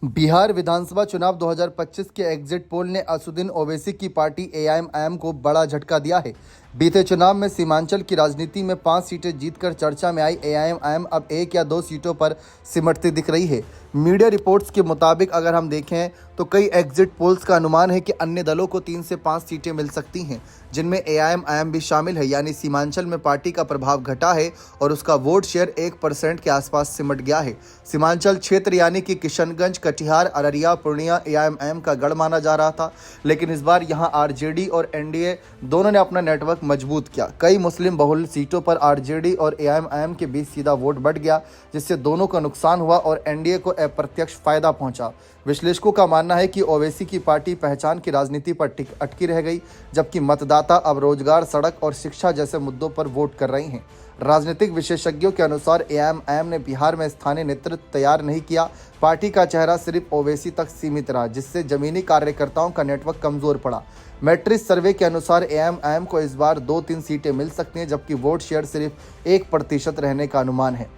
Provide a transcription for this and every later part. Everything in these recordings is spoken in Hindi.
बिहार विधानसभा चुनाव 2025 के एग्जिट पोल ने असुद्दीन ओवैसी की पार्टी एआईएमआईएम को बड़ा झटका दिया है। बीते चुनाव में सीमांचल की राजनीति में 5 सीटें जीतकर चर्चा में आई एआईएमआईएम अब 1 या 2 सीटों पर सिमटती दिख रही है। मीडिया रिपोर्ट्स के मुताबिक अगर हम देखें तो कई एग्जिट पोल्स का अनुमान है कि अन्य दलों को 3 से 5 सीटें मिल सकती हैं, जिनमें एआईएमआईएम भी शामिल है। यानी सीमांचल में पार्टी का प्रभाव घटा है और उसका वोट शेयर 1% के आसपास सिमट गया है। सीमांचल क्षेत्र यानी कि किशनगंज, कटिहार, अररिया, पूर्णिया एआईएमआईएम का गढ़ माना जा रहा था, लेकिन इस बार यहां आरजेडी और एनडीए दोनों ने अपना नेटवर्क मजबूत किया। कई मुस्लिम बहुल सीटों पर आरजेडी और एआईएमआईएम के बीच सीधा वोट बढ़ गया, जिससे दोनों को नुकसान हुआ और एनडीए को अप्रत्यक्ष फायदा पहुंचा। विश्लेषकों का मानना है कि ओवैसी की पार्टी पहचान की राजनीति पर अटकी रह गई, जबकि मतदाता अब रोजगार, सड़क और शिक्षा जैसे मुद्दों पर वोट कर रहे हैं। राजनीतिक विशेषज्ञों के अनुसार एआईएमआईएम ने बिहार में स्थानीय नेतृत्व तैयार नहीं किया। पार्टी का चेहरा सिर्फ ओवैसी तक सीमित रहा, जिससे जमीनी कार्यकर्ताओं का नेटवर्क कमजोर पड़ा। मैट्रिक्स सर्वे के अनुसार एआईएमआईएम को इस बार 2-3 सीटें मिल सकती हैं, जबकि वोट शेयर सिर्फ 1% रहने का अनुमान है।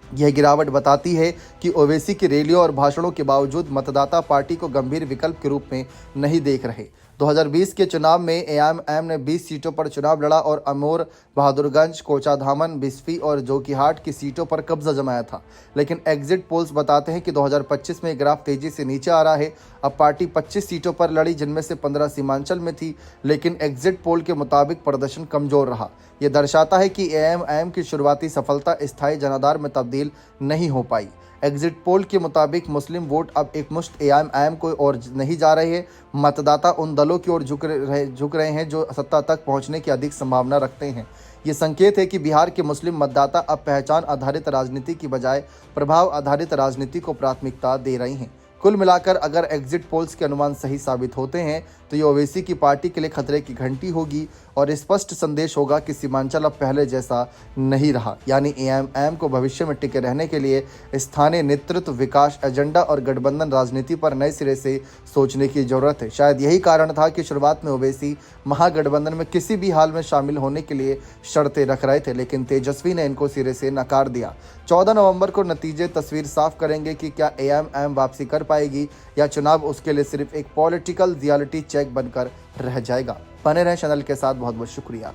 यह गिरावट बताती है कि ओवैसी की रैलियों और भाषणों के बावजूद मतदाता पार्टी को गंभीर विकल्प के रूप में नहीं देख रहे। 2020 के चुनाव में एआईएमआईएम ने 20 सीटों पर चुनाव लड़ा और अमोर, बहादुरगंज, कोचाधामन, बिस्फी और जोकीहाट की सीटों पर कब्जा जमाया था। लेकिन एग्जिट पोल्स बताते हैं कि 2025 में ग्राफ तेजी से नीचे आ रहा है। अब पार्टी 25 सीटों पर लड़ी, जिनमें से 15 सीमांचल में थी, लेकिन एग्जिट पोल के मुताबिक प्रदर्शन कमजोर रहा। यह दर्शाता है कि एआईएमआईएम की शुरुआती सफलता स्थायी जनाधार में तब्दील नहीं हो पाई। एग्जिट पोल के मुताबिक मुस्लिम वोट अब एकमुश्त एआईएमआईएम को और नहीं जा रहे हैं। मतदाता उन दलों की ओर झुक रहे हैं जो सत्ता तक पहुंचने की अधिक संभावना रखते हैं। ये संकेत है कि बिहार के मुस्लिम मतदाता अब पहचान आधारित राजनीति की बजाय प्रभाव आधारित राजनीति को प्राथमिकता दे रहे हैं। कुल मिलाकर अगर एग्जिट पोल्स के अनुमान सही साबित होते हैं तो ये ओवैसी की पार्टी के लिए खतरे की घंटी होगी और स्पष्ट संदेश होगा कि सीमांचल अब पहले जैसा नहीं रहा। यानी एआईएमआईएम को भविष्य में टिके रहने के लिए स्थानीय नेतृत्व, विकास एजेंडा और गठबंधन राजनीति पर नए सिरे से सोचने की जरूरत है। शायद यही कारण था कि शुरुआत में ओवैसी महागठबंधन में किसी भी हाल में शामिल होने के लिए शर्तें रख रहे थे, लेकिन तेजस्वी ने इनको सिरे से नकार दिया। 14 नवंबर को नतीजे तस्वीर साफ करेंगे कि क्या एआईएमआईएम वापसी कर पाएगी या चुनाव उसके लिए सिर्फ एक पॉलिटिकल रियलिटी चेक बनकर रह जाएगा। बने रहें चैनल के साथ। बहुत बहुत शुक्रिया।